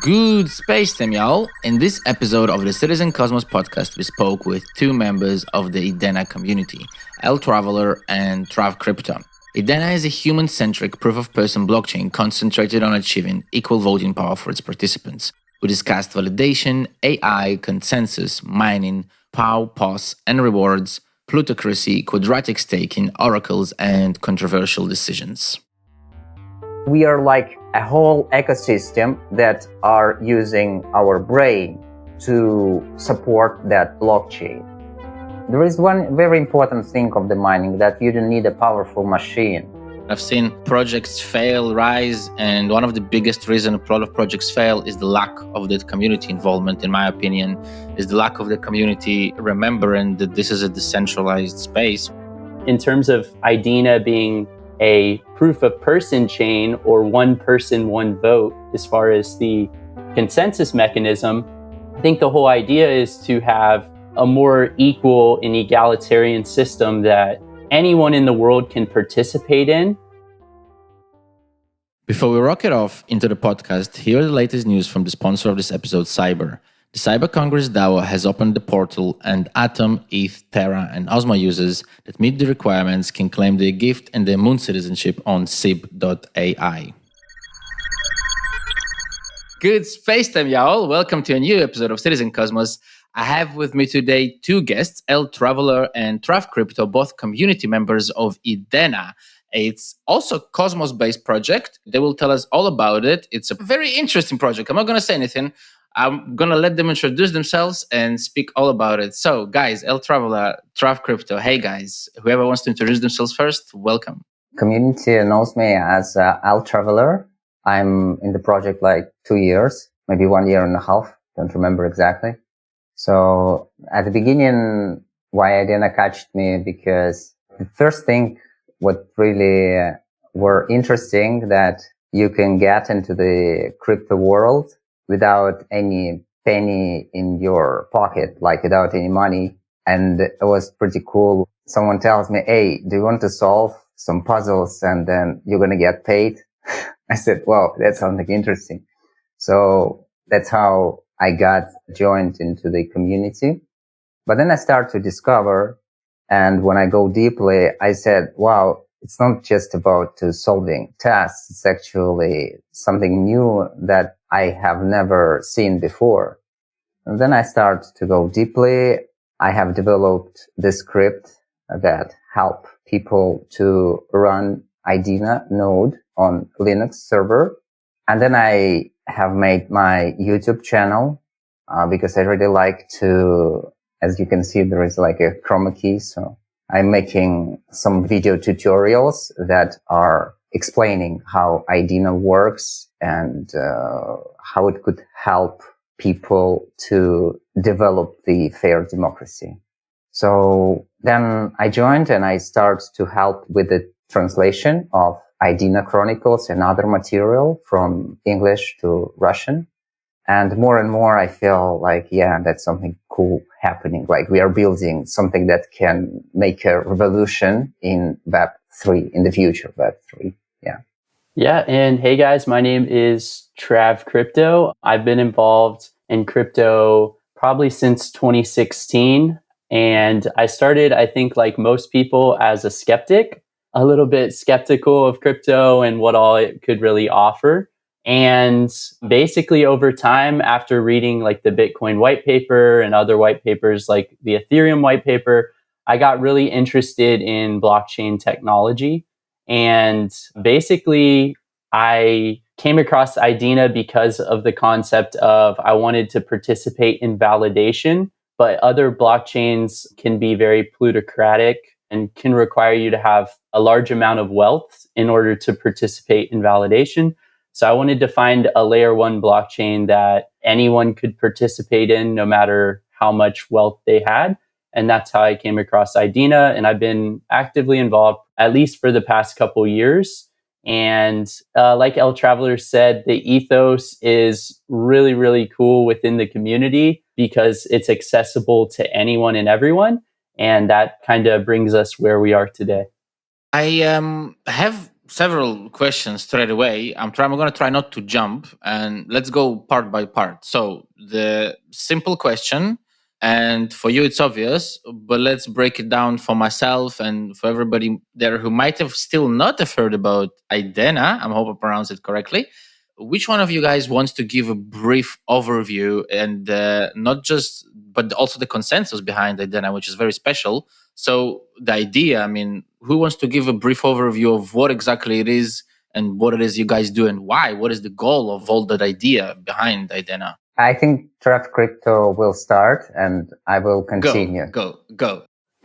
Good space time, y'all. In this episode of the Citizen Cosmos podcast, we spoke with two members of the Idena community, LTraveler and TravCrypto. Idena is a human-centric proof-of-person blockchain concentrated on achieving equal voting power for its participants. We discussed validation, AI, consensus, mining, POW, POS, and rewards, plutocracy, quadratic staking, oracles, and controversial decisions. We are like a whole ecosystem that are using our brain to support that blockchain. There is one very important thing of the mining, that you don't need a powerful machine. I've seen projects fail, rise, and one of the biggest reasons a lot of projects fail is the lack of that community involvement, in my opinion, is the lack of the community remembering that this is a decentralized space. In terms of Idena being a proof-of-person chain, or one person, one vote, as far as the consensus mechanism, I think the whole idea is to have a more equal and egalitarian system that anyone in the world can participate in. Before we rocket off into the podcast, here are the latest news from the sponsor of this episode, Cyber. The Cyber Congress DAO has opened the portal, and Atom, ETH, Terra, and Osmo users that meet the requirements can claim their gift and their moon citizenship on sib.ai. Good space time, y'all. Welcome to a new episode of Citizen Cosmos. I have with me today two guests, LTraveler and TravCrypto, both community members of Idena. It's also a Cosmos-based project. They will tell us all about it. It's a very interesting project. I'm not going to say anything. I'm going to let them introduce themselves and speak all about it. So, guys, LTraveler, TravCrypto, hey, guys. Whoever wants to introduce themselves first, welcome. Community knows me as LTraveler. I'm in the project like 2 years, maybe 1 year and a half. Don't remember exactly. So at the beginning, why Idena catched me, because the first thing what really were interesting, that you can get into the crypto world without any penny in your pocket, like without any money. And it was pretty cool. Someone tells me, hey, do you want to solve some puzzles and then you're going to get paid? I said, wow, that's something interesting. So that's how I got joined into the community. But then I started to discover, and when I go deeply, I said, wow, it's not just about solving tasks. It's actually something new that I have never seen before. And then I start to go deeply. I have developed this script that help people to run Idena node on Linux server. And then I have made my YouTube channel because I really like to, as you can see, there is like a chroma key. So I'm making some video tutorials that are explaining how Idena works and how it could help people to develop the fair democracy. So then I joined and I started to help with the translation of Idena Chronicles and other material from English to Russian. And more I feel like, yeah, that's something cool happening. Like we are building something that can make a revolution in Web3, in the future, Web3. Yeah. Yeah. And hey, guys, my name is TravCrypto. I've been involved in crypto probably since 2016. And I started, I think, like most people, as a skeptic, a little bit skeptical of crypto and what all it could really offer. And basically over time, after reading like the Bitcoin white paper and other white papers like the Ethereum white paper, I got really interested in blockchain technology. And basically, I came across Idena because of the concept of I wanted to participate in validation, but other blockchains can be very plutocratic and can require you to have a large amount of wealth in order to participate in validation. So I wanted to find a layer one blockchain that anyone could participate in, no matter how much wealth they had. And that's how I came across Idena. And I've been actively involved, at least for the past couple years. And like LTraveler said, the ethos is really, really cool within the community because it's accessible to anyone and everyone. And that kind of brings us where we are today. I have several questions straight away. I'm going to try not to jump, and let's go part by part. So the simple question, and for you it's obvious, but let's break it down for myself and for everybody there who might have still not have heard about Idena. I hope I pronounced it correctly. Which one of you guys wants to give a brief overview and not just, but also the consensus behind Idena, which is very special? So the idea, I mean, who wants to give a brief overview of what exactly it is and what it is you guys do and why? What is the goal of all that idea behind Idena? I think TravCrypto will start and I will continue. Go.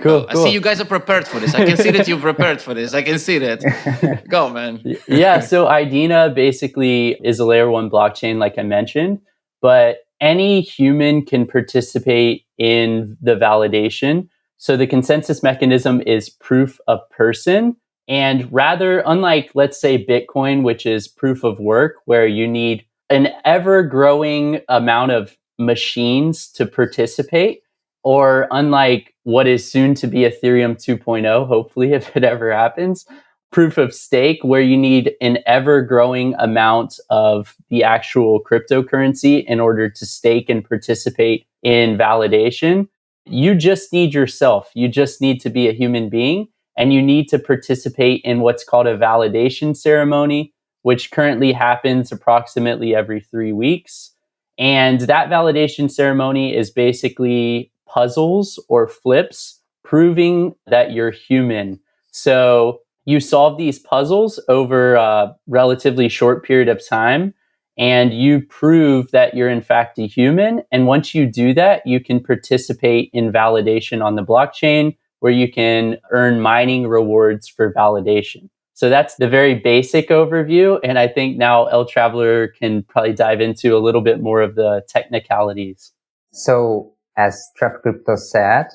Cool. I see you guys are prepared for this. I can see that you're prepared for this. I can see that. Go, man. Yeah. So Idena basically is a layer 1 blockchain, like I mentioned, but any human can participate in the validation. So the consensus mechanism is proof of person. And rather, unlike, let's say, Bitcoin, which is proof of work, where you need an ever growing amount of machines to participate, or unlike what is soon to be Ethereum 2.0, hopefully, if it ever happens, proof of stake, where you need an ever growing amount of the actual cryptocurrency in order to stake and participate in validation. You just need yourself. You just need to be a human being, and you need to participate in what's called a validation ceremony, which currently happens approximately every 3 weeks. And that validation ceremony is basically puzzles or flips proving that you're human. So you solve these puzzles over a relatively short period of time, and you prove that you're in fact a human. And once you do that, you can participate in validation on the blockchain, where you can earn mining rewards for validation. So that's the very basic overview. And I think now LTraveler can probably dive into a little bit more of the technicalities. So as TravCrypto said,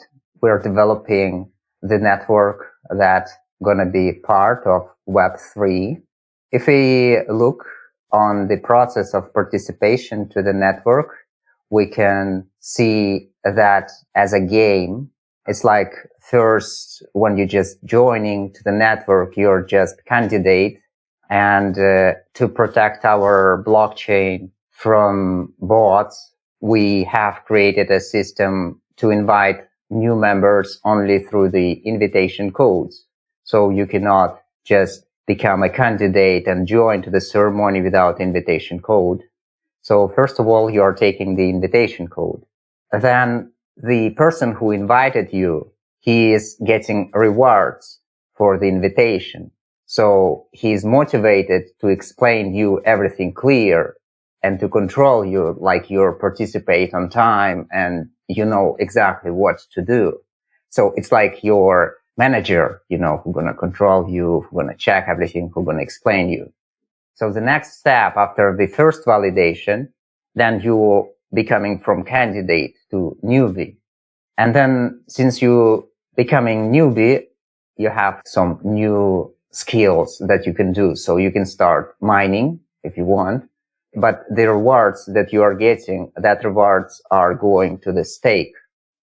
we're developing the network that's going to be part of Web3. If we look on the process of participation to the network, we can see that as a game, it's like first when you're just joining to the network, you're just candidate. And to protect our blockchain from bots, we have created a system to invite new members only through the invitation codes. So you cannot just become a candidate and join to the ceremony without invitation code. So first of all, you are taking the invitation code. Then the person who invited you, he is getting rewards for the invitation. So he is motivated to explain you everything clear and to control you, like you participate on time and you know exactly what to do. So it's like your manager, you know, who's going to control you, who's going to check everything, who's going to explain you. So the next step after the first validation, then you becoming from candidate to newbie. And then since you becoming newbie, you have some new skills that you can do. So you can start mining if you want, but the rewards that you are getting, that rewards are going to the stake.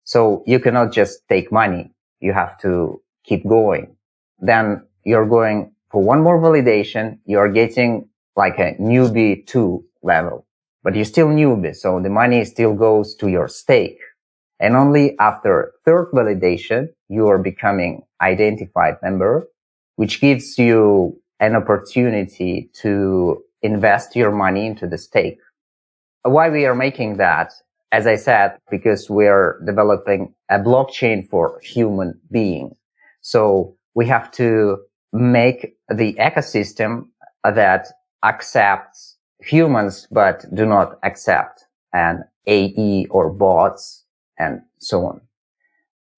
So you cannot just take money. You have to keep going. Then you're going for one more validation. You're getting like a newbie 2 level, but you're still newbie. So the money still goes to your stake. And only after third validation, you are becoming identified member, which gives you an opportunity to invest your money into the stake. Why we are making that? As I said, because we're developing a blockchain for human beings. So we have to make the ecosystem that accepts humans, but do not accept an AE or bots and so on.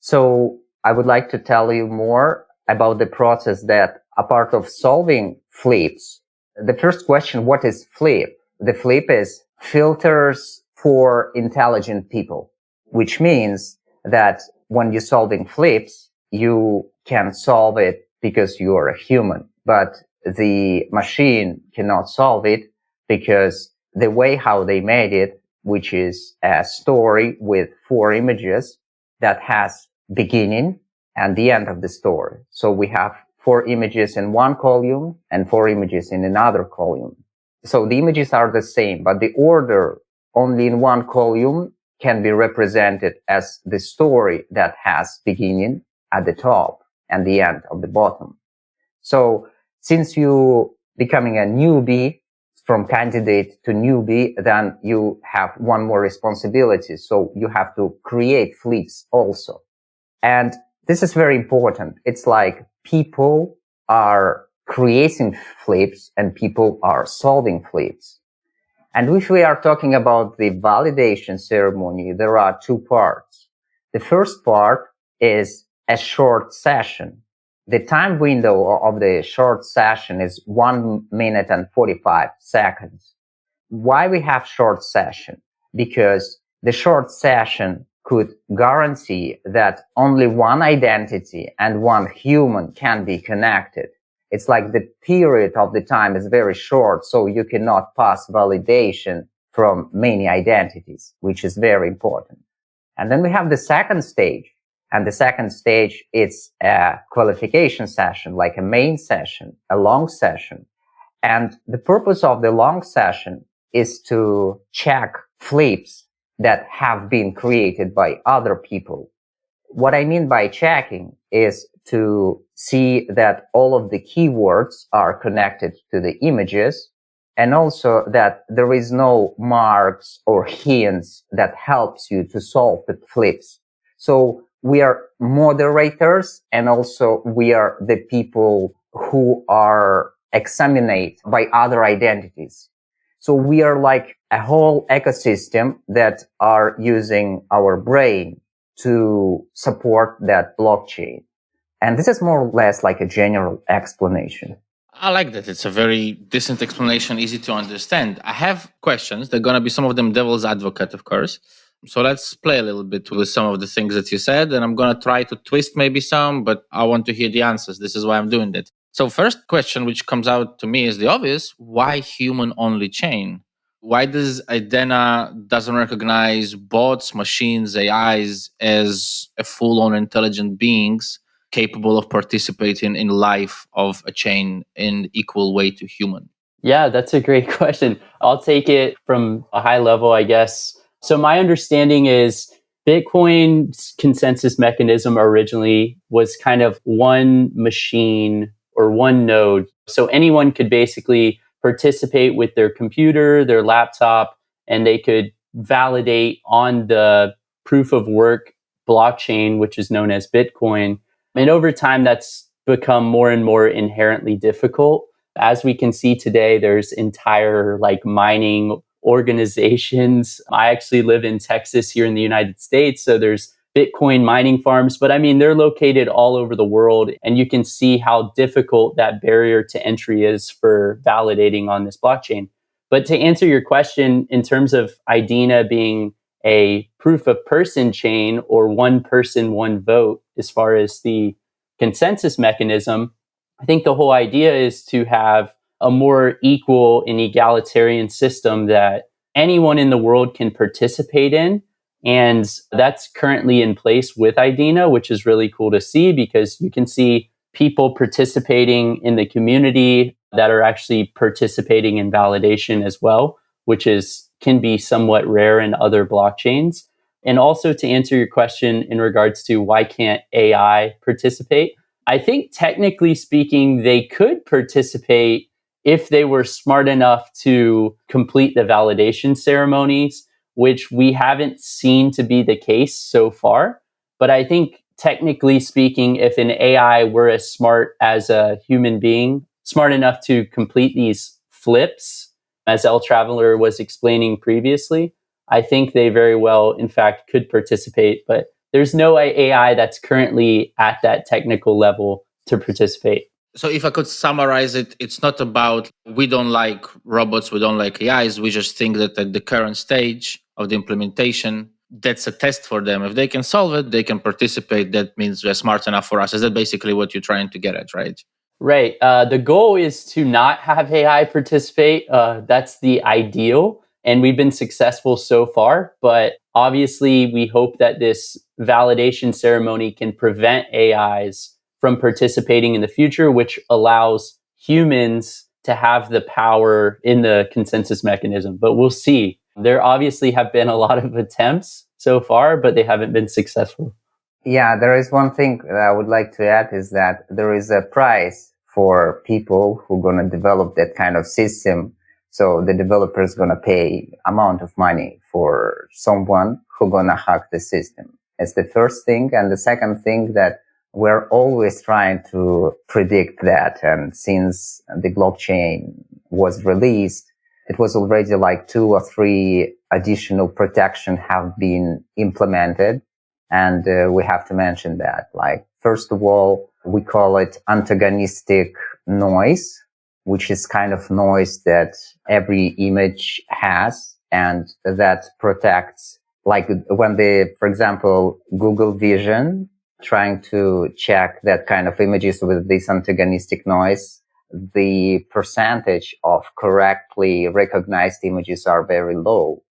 So I would like to tell you more about the process that a part of solving flips. The first question, what is flip? The flip is filters for intelligent people, which means that when you're solving flips, you can solve it because you are a human, but the machine cannot solve it because the way how they made it, which is a story with 4 images that has beginning and the end of the story. So we have 4 images in one column and 4 images in another column. So the images are the same, but the order only in one column can be represented as the story that has beginning at the top and the end of the bottom. So since you becoming a newbie, from candidate to newbie, then you have one more responsibility. So you have to create flips also. And this is very important. It's like people are creating flips and people are solving flips. And if we are talking about the validation ceremony, there are 2 parts. The first part is a short session. The time window of the short session is 1 minute and 45 seconds. Why we have short session? Because the short session could guarantee that only one identity and one human can be connected. It's like the period of the time is very short, so you cannot pass validation from many identities, which is very important. And then we have the second stage. And the second stage is a qualification session, like a main session, a long session. And the purpose of the long session is to check flips that have been created by other people. What I mean by checking is to see that all of the keywords are connected to the images, and also that there is no marks or hints that helps you to solve the flips. So we are moderators, and also we are the people who are examined by other identities. So we are like a whole ecosystem that are using our brain to support that blockchain. And this is more or less like a general explanation. I like that. It's a very decent explanation, easy to understand. I have questions. They're going to be some of them devil's advocate, of course. So let's play a little bit with some of the things that you said, and I'm going to try to twist maybe some, but I want to hear the answers. This is why I'm doing that. So first question, which comes out to me is the obvious: why human-only chain? Why does Idena doesn't recognize bots, machines, AIs as a full-on intelligent beings capable of participating in life of a chain in equal way to human? Yeah, that's a great question. I'll take it from a high level, I guess. So my understanding is Bitcoin's consensus mechanism originally was kind of one machine or one node. So anyone could basically participate with their computer, their laptop, and they could validate on the proof of work blockchain, which is known as Bitcoin. And over time, that's become more and more inherently difficult. As we can see today, there's entire like mining organizations. I actually live in Texas here in the United States. So there's Bitcoin mining farms, but I mean, they're located all over the world. And you can see how difficult that barrier to entry is for validating on this blockchain. But to answer your question, in terms of Idena being a proof of person chain or one person, one vote, as far as the consensus mechanism, I think the whole idea is to have a more equal and egalitarian system that anyone in the world can participate in. And that's currently in place with Idena, which is really cool to see because you can see people participating in the community that are actually participating in validation as well, which is can be somewhat rare in other blockchains. And also to answer your question in regards to why can't AI participate, I think technically speaking, they could participate if they were smart enough to complete the validation ceremonies, which we haven't seen to be the case so far. But I think technically speaking, if an AI were as smart as a human being, smart enough to complete these flips, as LTraveler was explaining previously, I think they very well, in fact, could participate. But there's no AI that's currently at that technical level to participate. So if I could summarize it, it's not about we don't like robots, we don't like AIs. We just think that at the current stage of the implementation, that's a test for them. If they can solve it, they can participate. That means they're smart enough for us. Is that basically what you're trying to get at, right? Right. The goal is to not have AI participate. That's the ideal. And we've been successful so far. But obviously, we hope that this validation ceremony can prevent AIs from participating in the future, which allows humans to have the power in the consensus mechanism. But we'll see. There obviously have been a lot of attempts so far, but they haven't been successful. Yeah, there is one thing that I would like to add is that there is a price for people who are going to develop that kind of system. So the developer is going to pay amount of money for someone who's going to hack the system. It's the first thing. And the second thing that we're always trying to predict that. And since the blockchain was released, it was already like 2 or 3 additional protection have been implemented. And we have to mention that, like, first of all, we call it antagonistic noise, which is kind of noise that every image has, and that protects, like when for example, Google Vision trying to check that kind of images with this antagonistic noise, the percentage of correctly recognized images are very low.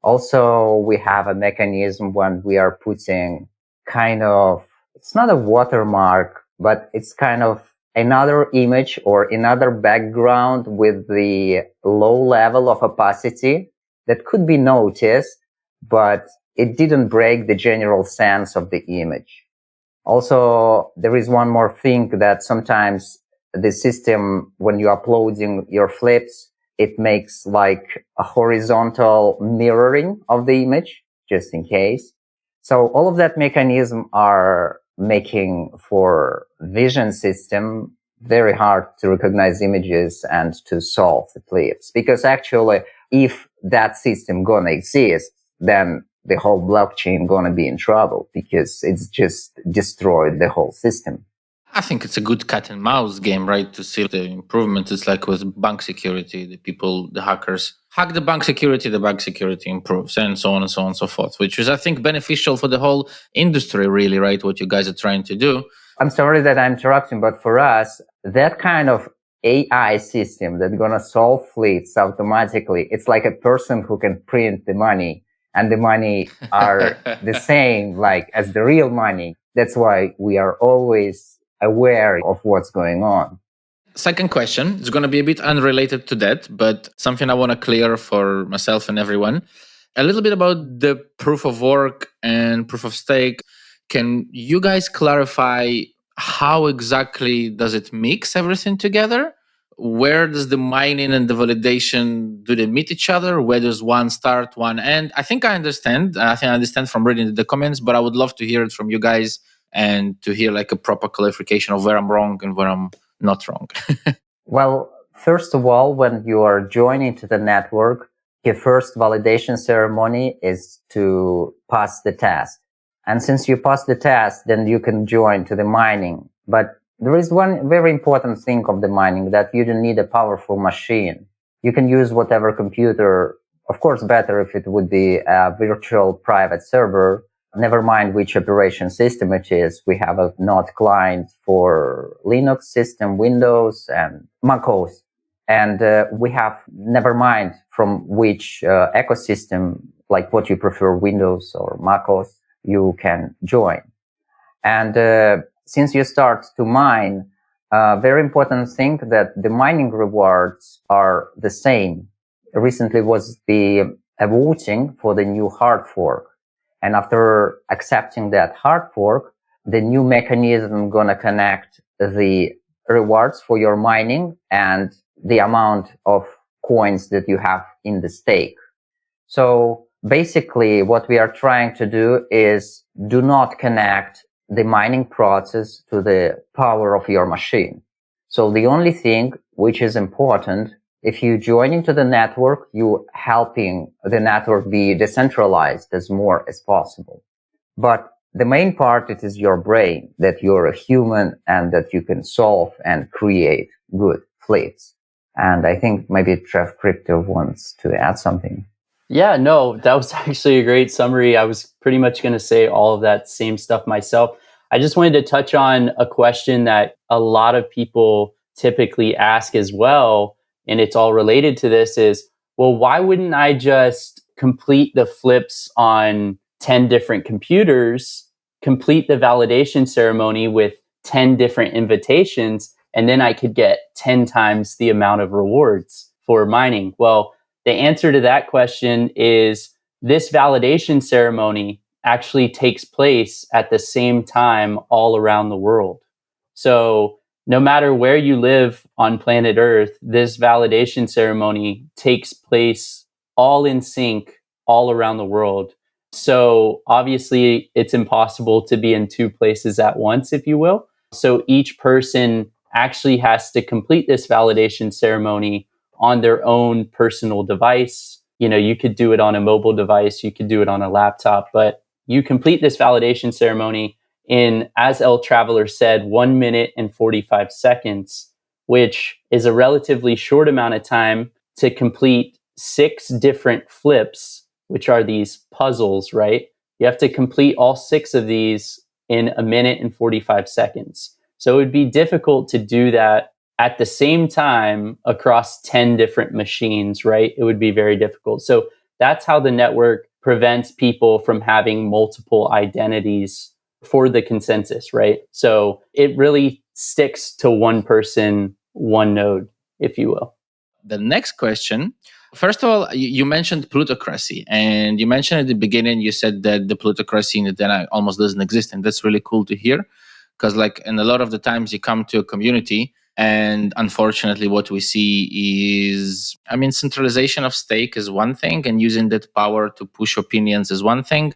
Also, we have a mechanism when we are putting kind of, it's not a watermark, but it's kind of another image or another background with the low level of opacity that could be noticed, but it didn't break the general sense of the image. Also, there is one more thing that sometimes the system, when you're uploading your flips, it makes like a horizontal mirroring of the image, just in case. So all of that mechanism are making for vision system very hard to recognize images and to solve the flips. Because actually, if that system gonna exist, then the whole blockchain gonna be in trouble because it's just destroyed the whole system. I think it's a good cat and mouse game, right? To see the improvement. It's like with bank security, the hackers hack the bank security improves, and so on and so on and so forth, which is, I think, beneficial for the whole industry, really, right? What you guys are trying to do. I'm sorry that I'm interrupting, but for us, that kind of AI system that's going to solve fleets automatically, it's like a person who can print the money, and the money are the same like as the real money. That's why we are always aware of what's going on. Second question is going to be a bit unrelated to that, but something I want to clear for myself and everyone. A little bit about the proof of work and proof of stake. Can you guys clarify how exactly does it mix everything together? Where does the mining and the validation, do they meet each other? Where does one start, one end? I think I understand. I think I understand from reading the comments, but I would love to hear it from you guys and to hear like a proper clarification of where I'm wrong and where I'm not wrong. Well, first of all, when you are joining to the network, your first validation ceremony is to pass the test. And since you pass the test, then you can join to the mining. But there is one very important thing of the mining, that you don't need a powerful machine. You can use whatever computer, of course, better if it would be a virtual private server. Never mind which operation system it is. We have a node client for Linux system, Windows, and macOS. And we have, never mind from which ecosystem, like what you prefer, Windows or macOS, you can join. And since you start to mine, very important thing that the mining rewards are the same. Recently was the voting for the new hard fork. And after accepting that hard fork, the new mechanism gonna connect the rewards for your mining and the amount of coins that you have in the stake. So basically what we are trying to do is do not connect the mining process to the power of your machine. So the only thing which is important, if you join into the network, you helping the network be decentralized as more as possible. But the main part, it is your brain, that you're a human and that you can solve and create good fleets. And I think maybe TravCrypto wants to add something. Yeah, no, that was actually a great summary. I was pretty much going to say all of that same stuff myself. I just wanted to touch on a question that a lot of people typically ask as well, and it's all related to this is, well, why wouldn't I just complete the flips on 10 different computers, complete the validation ceremony with 10 different invitations, and then I could get 10 times the amount of rewards for mining. Well, the answer to that question is this validation ceremony actually takes place at the same time all around the world. So no matter where you live on planet Earth, this validation ceremony takes place all in sync all around the world. So obviously, it's impossible to be in two places at once, if you will. So each person actually has to complete this validation ceremony on their own personal device. You could do it on a mobile device, you could do it on a laptop, but you complete this validation ceremony in, as LTraveler said, 1 minute and 45 seconds, which is a relatively short amount of time to complete 6 different flips, which are these puzzles, right? You have to complete all 6 of these in 1 minute and 45 seconds. So it would be difficult to do that at the same time across 10 different machines, right? It would be very difficult. So that's how the network prevents people from having multiple identities for the consensus, right? So it really sticks to one person, one node, if you will. The next question, first of all, you mentioned plutocracy, and you mentioned at the beginning, you said that the plutocracy in Idena almost doesn't exist, and that's really cool to hear, because and a lot of the times you come to a community, and unfortunately what we see is, centralization of stake is one thing, and using that power to push opinions is one thing.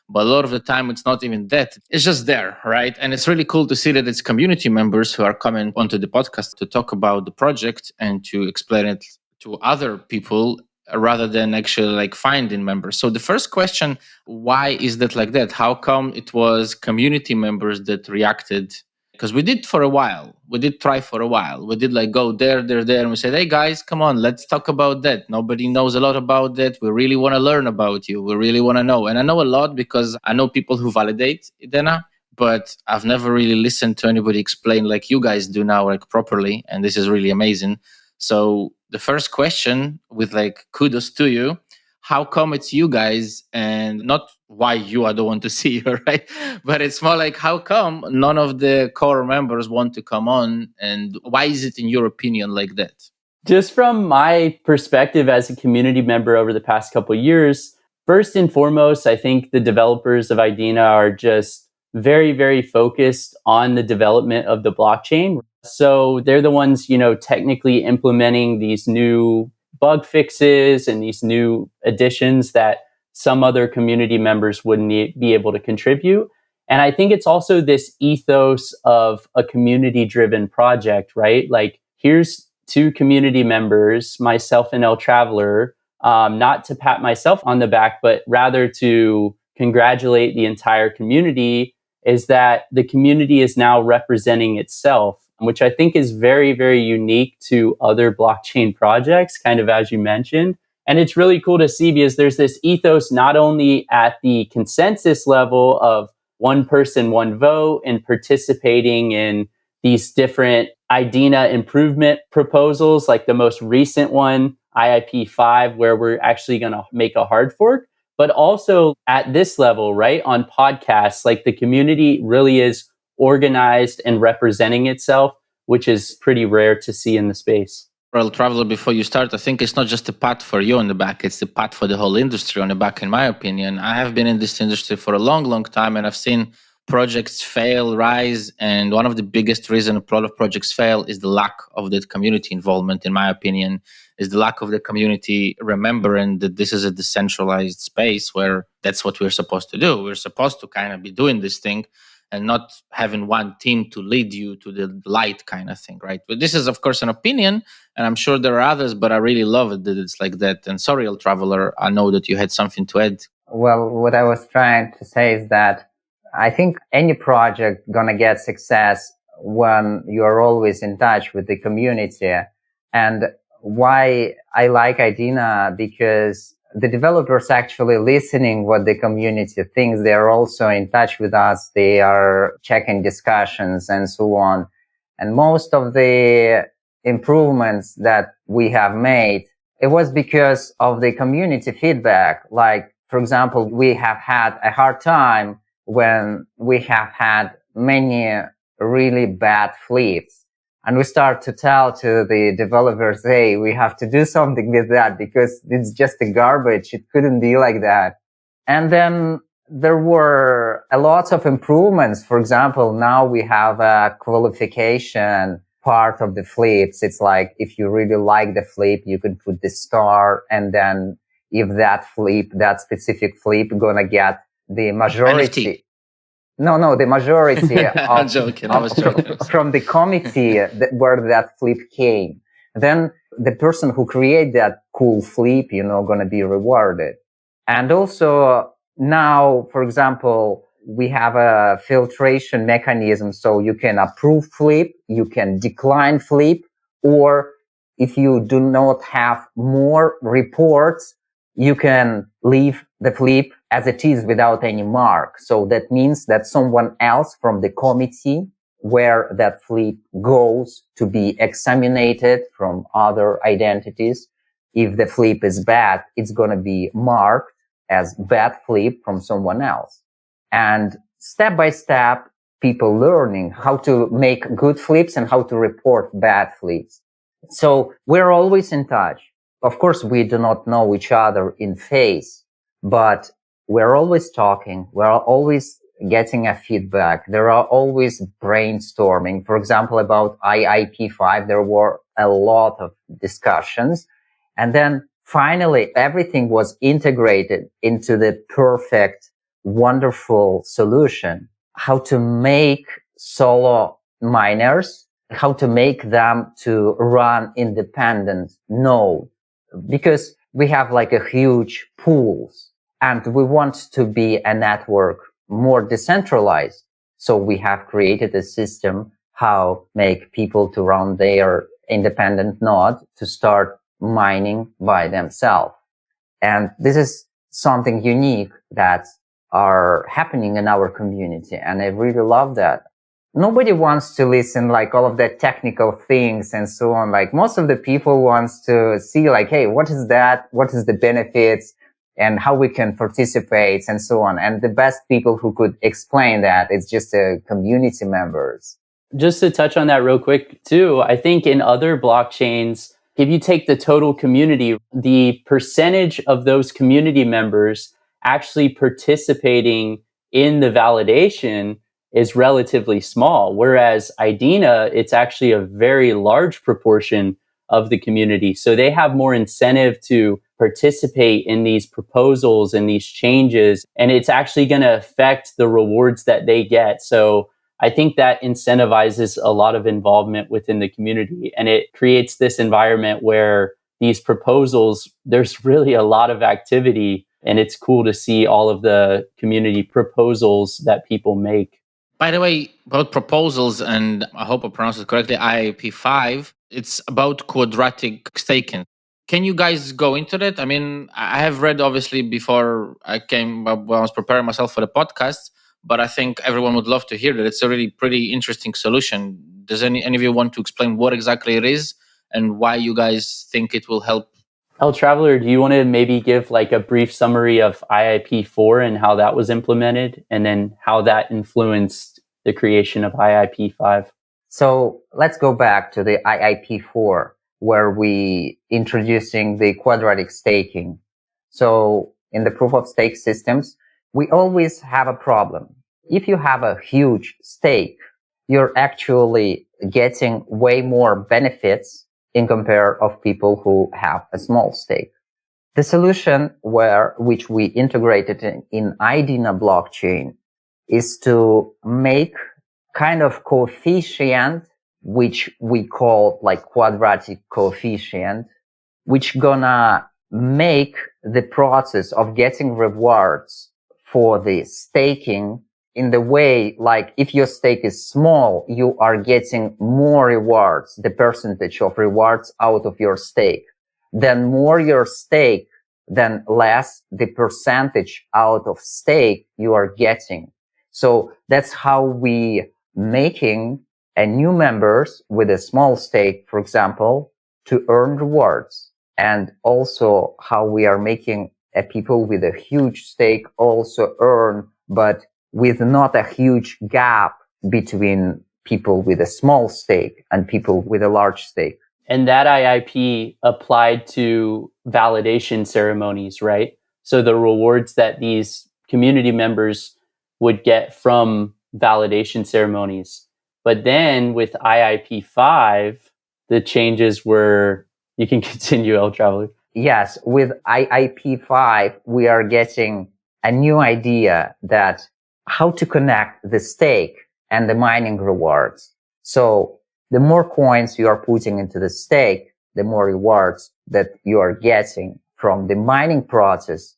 But a lot of the time, it's not even that. It's just there, right? And it's really cool to see that it's community members who are coming onto the podcast to talk about the project and to explain it to other people rather than actually finding members. So the first question, why is that like that? How come it was community members that reacted? Because we did for a while. We did try for a while. We did go there, and we said, hey guys, come on, let's talk about that. Nobody knows a lot about that. We really want to learn about you. We really want to know. And I know a lot because I know people who validate Idena, but I've never really listened to anybody explain like you guys do now, properly. And this is really amazing. So the first question with kudos to you, how come it's you guys and not why you are the one to see you, right? But it's more how come none of the core members want to come on, and why is it in your opinion like that? Just from my perspective as a community member over the past couple of years, first and foremost, I think the developers of Idena are just very, very focused on the development of the blockchain. So they're the ones, technically implementing these new bug fixes and these new additions that some other community members wouldn't be able to contribute. And I think it's also this ethos of a community-driven project, right? Here's 2 community members, myself and LTraveler, not to pat myself on the back, but rather to congratulate the entire community, is that the community is now representing itself, which I think is very, very unique to other blockchain projects, kind of as you mentioned. And it's really cool to see because there's this ethos not only at the consensus level of one person, one vote, and participating in these different Idena improvement proposals, like the most recent one, IIP5, where we're actually going to make a hard fork, but also at this level, right, on podcasts, the community really is organized and representing itself, which is pretty rare to see in the space. Well, Traveler, before you start, I think it's not just a pat for you on the back, it's a pat for the whole industry on the back, in my opinion. I have been in this industry for a long, long time, and I've seen projects fail, rise, and one of the biggest reasons a lot of projects fail is the lack of that community involvement, in my opinion, is the lack of the community remembering that this is a decentralized space where that's what we're supposed to do. We're supposed to kind of be doing this thing and not having one team to lead you to the light kind of thing, right? But this is, of course, an opinion, and I'm sure there are others, but I really love it that it's like that. And sorry, LTraveler, I know that you had something to add. Well, what I was trying to say is that I think any project gonna get success when you are always in touch with the community. And why I like Idena, because the developers actually listening what the community thinks. They are also in touch with us. They are checking discussions and so on. And most of the improvements that we have made, it was because of the community feedback. For example, we have had a hard time when we have had many really bad flips. And we start to tell to the developers, hey, we have to do something with that because it's just a garbage. It couldn't be like that. And then there were a lot of improvements. For example, now we have a qualification part of the flips. It's like if you really like the flip, you could put the star, and then if that flip, that specific flip, gonna get the majority. NFT. No, the majority I'm joking. I was joking. from the committee where that flip came. Then the person who created that cool flip, gonna be rewarded. And also now, for example, we have a filtration mechanism. So you can approve flip, you can decline flip, or if you do not have more reports, you can leave the flip as it is without any mark. So that means that someone else from the committee where that flip goes to be examined from other identities. If the flip is bad, it's going to be marked as bad flip from someone else. And step by step, people learning how to make good flips and how to report bad flips. So we're always in touch. Of course, we do not know each other in face, but we're always talking. We're always getting a feedback. There are always brainstorming. For example, about IIP5, there were a lot of discussions. And then finally, everything was integrated into the perfect, wonderful solution. How to make solo miners, how to make them to run independent node. Because we have like a huge pools and we want to be a network more decentralized. So we have created a system how make people to run their independent node to start mining by themselves. And this is something unique that are happening in our community. And I really love that. Nobody wants to listen like all of the technical things and so on. Like most of the people wants to see like, hey, what is that? What is the benefits and how we can participate and so on. And the best people who could explain that is just the community members. Just to touch on that real quick too, I think in other blockchains, if you take the total community, the percentage of those community members actually participating in the validation is relatively small. Whereas Idena, it's actually a very large proportion of the community. So they have more incentive to participate in these proposals and these changes, and it's actually going to affect the rewards that they get. So I think that incentivizes a lot of involvement within the community, and it creates this environment where these proposals, there's really a lot of activity, and it's cool to see all of the community proposals that people make. By the way, about proposals, and I hope I pronounced it correctly, IIP5, it's about quadratic staking. Can you guys go into that? I mean, I have read obviously before I came up when I was preparing myself for the podcast, but I think everyone would love to hear that. It's a really pretty interesting solution. Does any of you want to explain what exactly it is and why you guys think it will help? LTraveler, do you want to maybe give like a brief summary of IIP4 and how that was implemented, and then how that influenced the creation of IIP5? So let's go back to the IIP4, where we introducing the quadratic staking. So in the proof of stake systems, we always have a problem. If you have a huge stake, you're actually getting way more benefits in compare of people who have a small stake. The solution which we integrated in Idena blockchain is to make kind of coefficient, which we call like quadratic coefficient, which gonna make the process of getting rewards for the staking in the way, like if your stake is small, you are getting more rewards, the percentage of rewards out of your stake. Then more your stake, then less the percentage out of stake you are getting. So that's how we making a new members with a small stake, for example, to earn rewards. And also how we are making a people with a huge stake also earn, but with not a huge gap between people with a small stake and people with a large stake. And that IIP applied to validation ceremonies, right? So the rewards that these community members would get from validation ceremonies. But then with IIP 5, the changes were, you can continue, LTraveler. Yes, with IIP 5, we are getting a new idea that how to connect the stake and the mining rewards. So the more coins you are putting into the stake, the more rewards that you are getting from the mining process.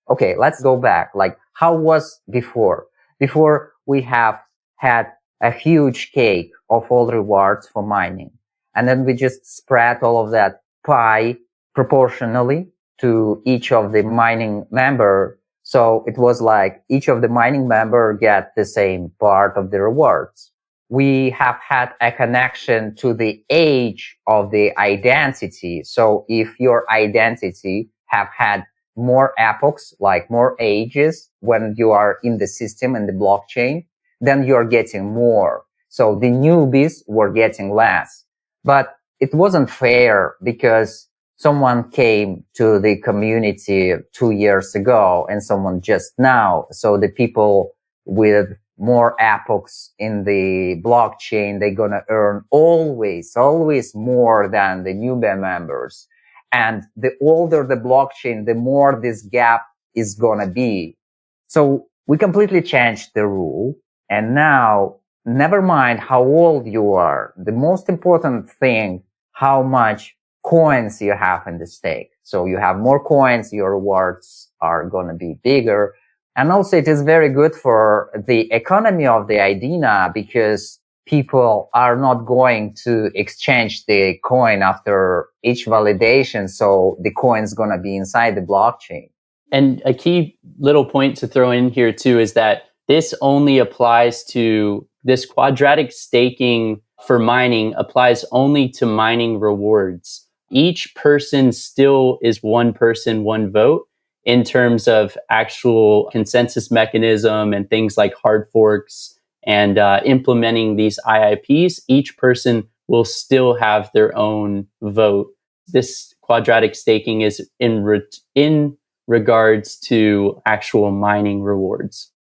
Okay, let's go back. Like, how was before? Before, we have had a huge cake of all rewards for mining. And then we just spread all of that pie proportionally to each of the mining member. So it was like each of the mining member get the same part of the rewards. We have had a connection to the age of the identity. So if your identity have had more epochs, like more ages when you are in the system and the blockchain, then you're getting more. So the newbies were getting less. But it wasn't fair because someone came to the community 2 years ago and someone just now. So the people with more epochs in the blockchain, they're going to earn always more than the newbie members. And the older the blockchain, the more this gap is going to be. So we completely changed the rule. And now, never mind how old you are, the most important thing, how much coins you have in the stake. So you have more coins, your rewards are going to be bigger. And also it is very good for the economy of the Idena because people are not going to exchange the coin after each validation. So the coin's going to be inside the blockchain. And a key little point to throw in here too is that this only applies to this quadratic staking for mining applies only to mining rewards. Each person still is one person, one vote in terms of actual consensus mechanism and things like hard forks and implementing these IIPs. Each person will still have their own vote. This quadratic staking is in regards to actual mining rewards.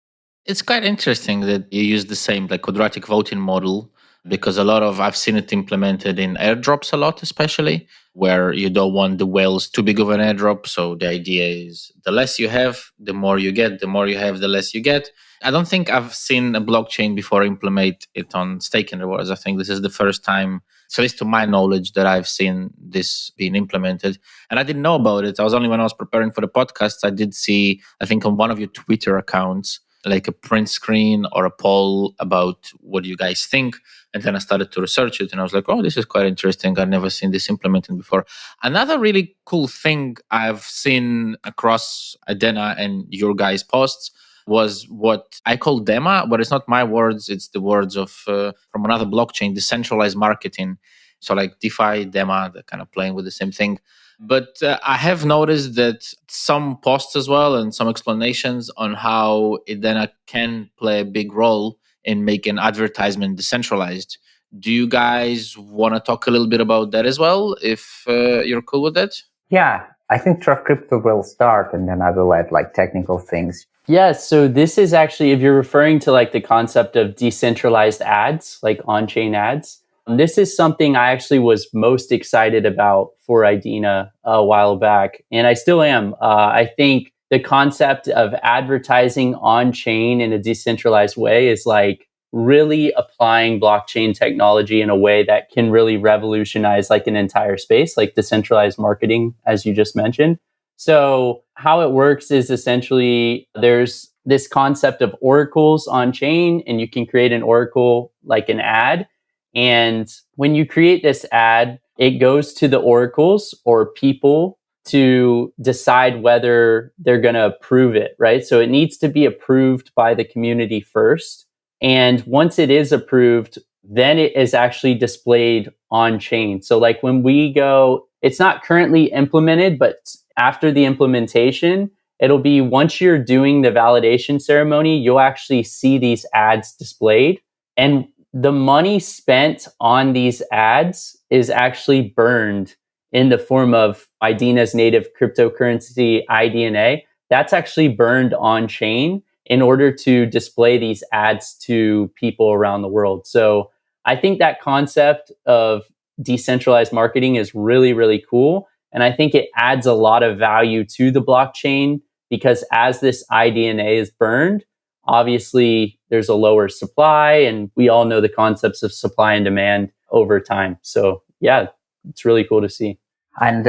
It's quite interesting that you use the same like quadratic voting model because a lot of I've seen it implemented in airdrops a lot, especially where you don't want the whales too big of an airdrop. So the idea is the less you have, the more you get. The more you have, the less you get. I don't think I've seen a blockchain before implement it on staking rewards. I think this is the first time, at least to my knowledge, that I've seen this being implemented. And I didn't know about it. I was only when I was preparing for the podcast, I did see, I think on one of your Twitter accounts, like a print screen or a poll about what you guys think. And then I started to research it and I was like, oh, this is quite interesting. I've never seen this implemented before. Another really cool thing I've seen across Idena and your guys' posts was what I call DEMA, but it's not my words. It's the words of from another blockchain, decentralized marketing. So like DeFi, DEMA, they're kind of playing with the same thing. But I have noticed that some posts as well and some explanations on how Idena can play a big role in making advertisement decentralized. Do you guys want to talk a little bit about that as well, if you're cool with that? Yeah, I think TravCrypto will start and then I will add like technical things. Yeah, so this is actually, if you're referring to like the concept of decentralized ads, like on-chain ads, this is something I actually was most excited about for Idena a while back, and I still am. I think the concept of advertising on-chain in a decentralized way is like really applying blockchain technology in a way that can really revolutionize like an entire space, like decentralized marketing, as you just mentioned. So how it works is essentially there's this concept of oracles on chain, and you can create an oracle like an ad. And when you create this ad, it goes to the oracles or people to decide whether they're going to approve it, right? So it needs to be approved by the community first. And once it is approved, then it is actually displayed on chain. So like when we go, it's not currently implemented, but after the implementation, it'll be once you're doing the validation ceremony, you'll actually see these ads displayed. And the money spent on these ads is actually burned in the form of Idena's native cryptocurrency, Idena. That's actually burned on chain in order to display these ads to people around the world. So I think that concept of decentralized marketing is really, really cool. And I think it adds a lot of value to the blockchain because as this Idena is burned, obviously there's a lower supply, and we all know the concepts of supply and demand over time. So yeah, it's really cool to see. And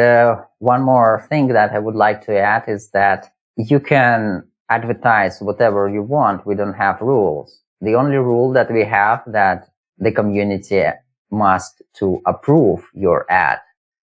one more thing that I would like to add is that you can advertise whatever you want. We don't have rules. The only rule that we have that the community must to approve your ad.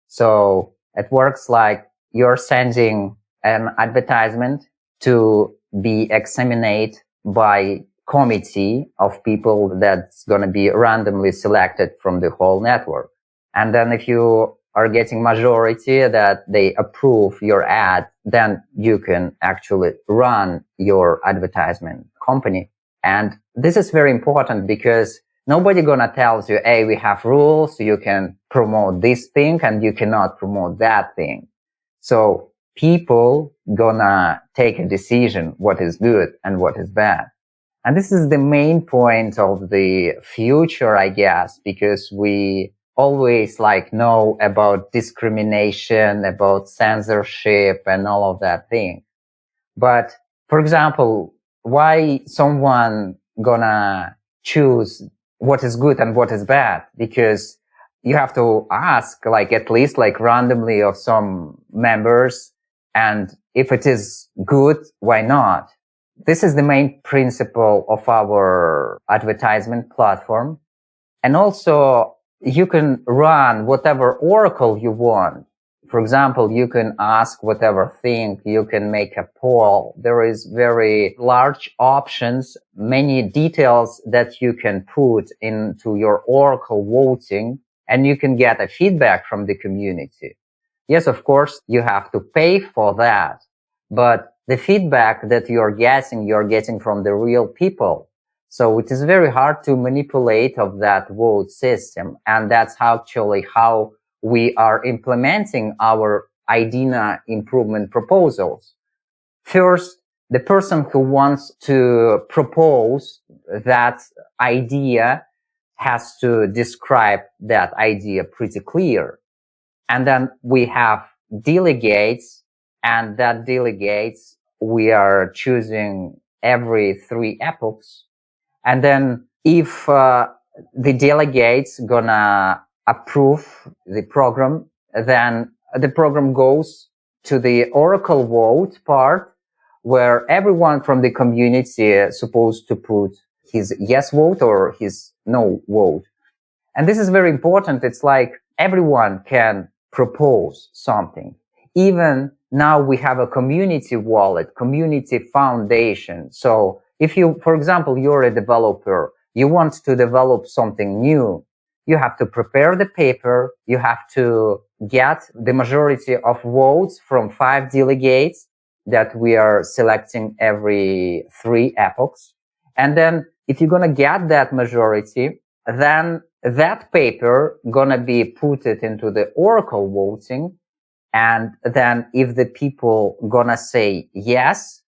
So it works like you're sending an advertisement to be examined by committee of people that's going to be randomly selected from the whole network. And then if you are getting majority that they approve your ad, then you can actually run your advertisement company. And this is very important because nobody gonna tell you, hey, we have rules, you can promote this thing and you cannot promote that thing. So people gonna take a decision what is good and what is bad. And this is the main point of the future, I guess, because we always know about discrimination, about censorship and all of that thing. But for example, why someone gonna choose what is good and what is bad? Because you have to ask at least randomly of some members, and if it is good, why not? This is the main principle of our advertisement platform. And also you can run whatever oracle you want. For example, you can ask whatever thing, you can make a poll. There is very large options, many details that you can put into your oracle voting, and you can get a feedback from the community. Yes, of course, you have to pay for that, but the feedback that you're getting from the real people. So it is very hard to manipulate of that vote system. And that's actually how we are implementing our Idena improvement proposals. First, the person who wants to propose that idea has to describe that idea pretty clear. And then we have delegates, and that delegates we are choosing every 3 epochs. And then if the delegates gonna approve the program, then the program goes to the oracle vote part, where everyone from the community is supposed to put his yes vote or his no vote. And this is very important. It's everyone can propose something. Even now we have a community wallet, community foundation. So if you, for example, you're a developer, you want to develop something new, you have to prepare the paper, you have to get the majority of votes from 5 delegates that we are selecting every 3 epochs. And then if you're going to get that majority, then that paper gonna be put it into the oracle voting. And then if the people gonna say yes,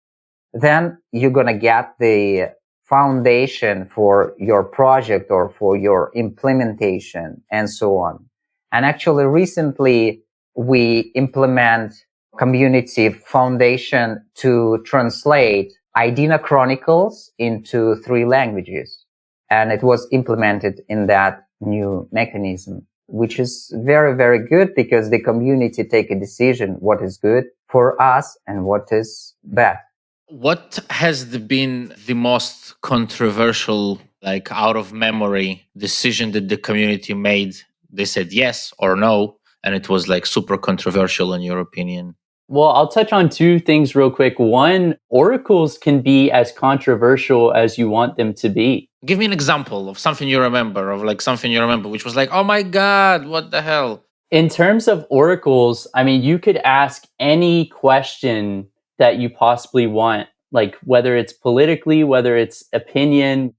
then you're gonna get the foundation for your project or for your implementation and so on. And actually recently we implement community foundation to translate Idena Chronicles into 3 languages. And it was implemented in that new mechanism, which is very, very good because the community take a decision what is good for us and what is bad. What has been the most controversial, out of memory decision that the community made? They said yes or no, and it was super controversial in your opinion. Well, I'll touch on 2 things real quick. One, oracles can be as controversial as you want them to be. Give me an example of something you remember, which was oh my God, what the hell? In terms of oracles, I mean, you could ask any question that you possibly want, whether it's politically, whether it's opinion.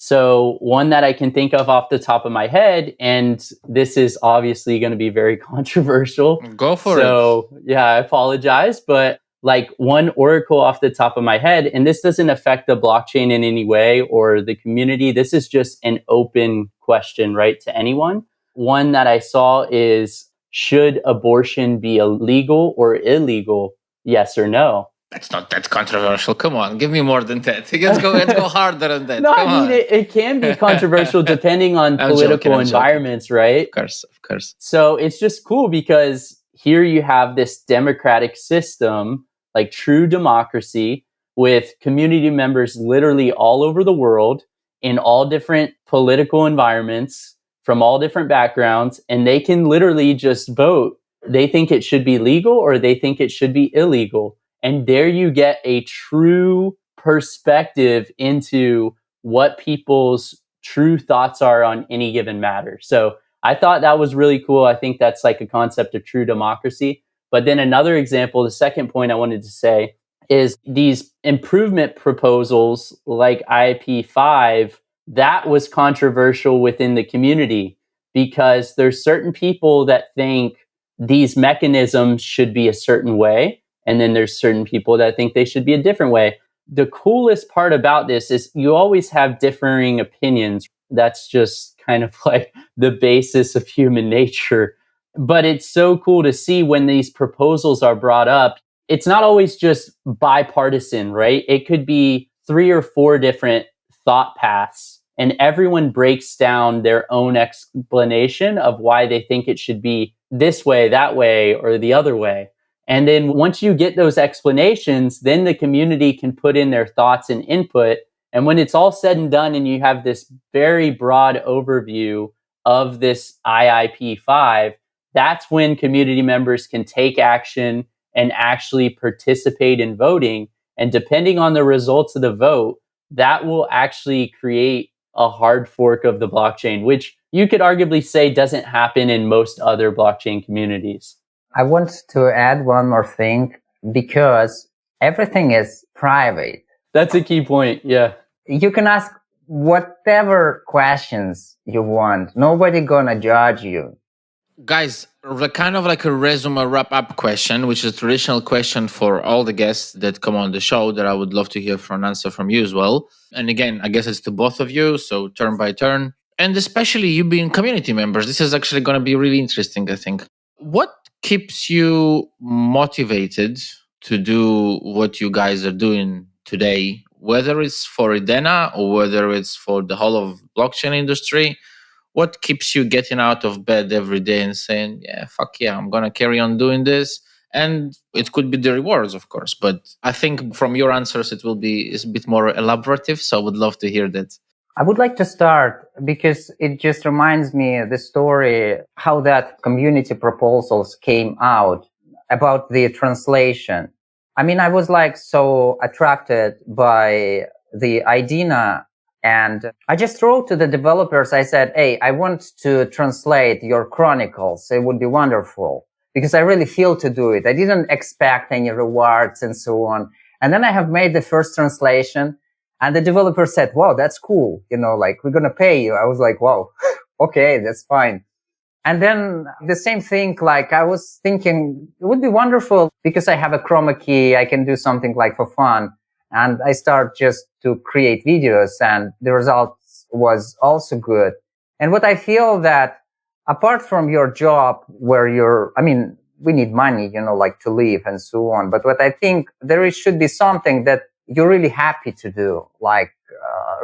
So one that I can think of off the top of my head, and this is obviously going to be very controversial. Go for it. So yeah, I apologize, but like one oracle off the top of my head, and this doesn't affect the blockchain in any way or the community. This is just an open question, right, to anyone. One that I saw is, should abortion be illegal or illegal? Yes or no? That's not that controversial. Come on, give me more than that. Let's go harder than that. No, Come I mean, on. it can be controversial depending on I'm political joking. environments, right? Of course. So it's just cool because here you have this democratic system, like true democracy, with community members literally all over the world in all different political environments from all different backgrounds, and they can literally just vote. They think it should be legal or they think it should be illegal. And there you get a true perspective into what people's true thoughts are on any given matter. So I thought that was really cool. I think that's like a concept of true democracy. But then another example, the second point I wanted to say is these improvement proposals like IP5, that was controversial within the community because there's certain people that think these mechanisms should be a certain way. And then there's certain people that think they should be a different way. The coolest part about this is you always have differing opinions. That's just kind of like the basis of human nature. But it's so cool to see when these proposals are brought up. It's not always just bipartisan, right? It could be 3 or 4 different thought paths, and everyone breaks down their own explanation of why they think it should be this way, that way, or the other way. And then once you get those explanations, then the community can put in their thoughts and input. And when it's all said and done and you have this very broad overview of this IIP5, that's when community members can take action and actually participate in voting. And depending on the results of the vote, that will actually create a hard fork of the blockchain, which you could arguably say doesn't happen in most other blockchain communities. I want to add one more thing because everything is private. That's a key point. Yeah. You can ask whatever questions you want. Nobody gonna judge you. Guys, kind of like a resume wrap-up question, which is a traditional question for all the guests that come on the show that I would love to hear for an answer from you as well. And again, I guess it's to both of you, so turn by turn. And especially you being community members, this is actually going to be really interesting, I think. What keeps you motivated to do what you guys are doing today, whether it's for Idena or whether it's for the whole of blockchain industry? What keeps you getting out of bed every day and saying, yeah, fuck yeah, I'm going to carry on doing this? And it could be the rewards, of course. But I think from your answers, it will be a bit more elaborative. So I would love to hear that. I would like to start because it just reminds me of the story, how that community proposals came out about the translation. I mean, I was like so attracted by the Idena, and I just wrote to the developers. I said, hey, I want to translate your chronicles. It would be wonderful because I really feel to do it. I didn't expect any rewards and so on. And then I have made the first translation. And the developer said, wow, that's cool. You know, like, we're going to pay you. I was like, wow, okay, that's fine. And then the same thing, like, I was thinking it would be wonderful because I have a chroma key. I can do something like for fun. And I start just to create videos and the results was also good. And what I feel that apart from your job where we need money, you know, like to live and so on. But what I think should be something that you're really happy to do, like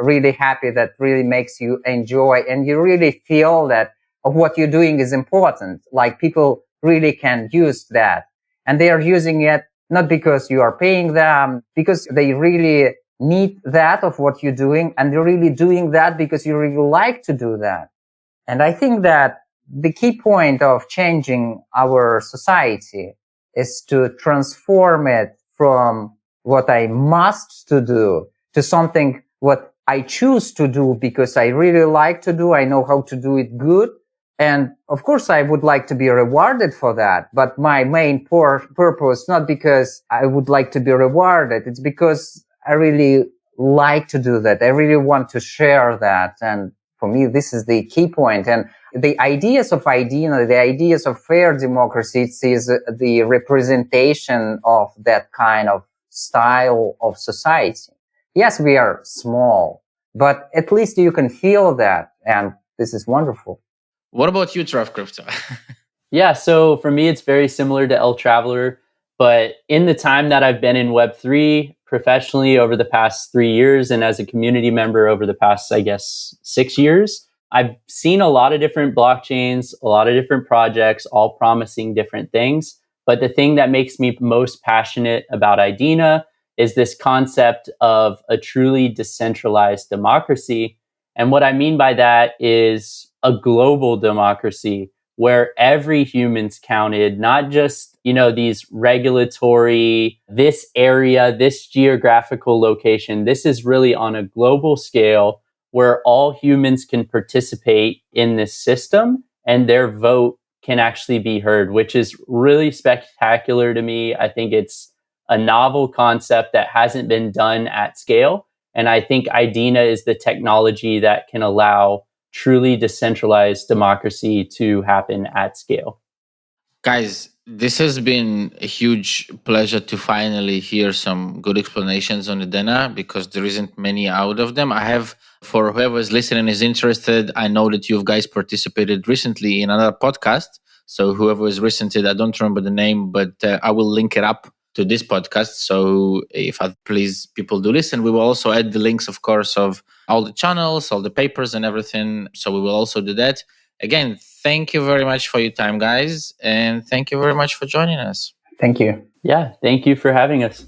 really happy that really makes you enjoy and you really feel that of what you're doing is important. Like people really can use that and they are using it not because you are paying them, because they really need that of what you're doing and they're really doing that because you really like to do that. And I think that the key point of changing our society is to transform it from what I must to do to something what I choose to do because I really like to do. I know how to do it good. And of course, I would like to be rewarded for that. But my main purpose, not because I would like to be rewarded. It's because I really like to do that. I really want to share that. And for me, this is the key point. And the ideas of Idena, the ideas of fair democracy, it is the representation of that kind of style of society. Yes, we are small, but at least you can feel that. And this is wonderful. What about you, TravCrypto? Yeah, so for me, it's very similar to LTraveler. But in the time that I've been in Web3 professionally over the past 3 years and as a community member over the past, I guess, 6 years, I've seen a lot of different blockchains, a lot of different projects, all promising different things. But the thing that makes me most passionate about Idena is this concept of a truly decentralized democracy. And what I mean by that is a global democracy where every human's counted, not just, these regulatory, this area, this geographical location. This is really on a global scale where all humans can participate in this system and their vote can actually be heard, which is really spectacular to me. I think it's a novel concept that hasn't been done at scale. And I think Idena is the technology that can allow truly decentralized democracy to happen at scale. Guys, this has been a huge pleasure to finally hear some good explanations on Idena because there isn't many out of them. I have, for whoever is listening is interested, I know that you guys participated recently in another podcast. So whoever is listening, I don't remember the name, but I will link it up to this podcast. So if please people do listen, we will also add the links, of course, of all the channels, all the papers and everything. So we will also do that. Again, thank you very much for your time, guys. And thank you very much for joining us. Thank you. Yeah, thank you for having us.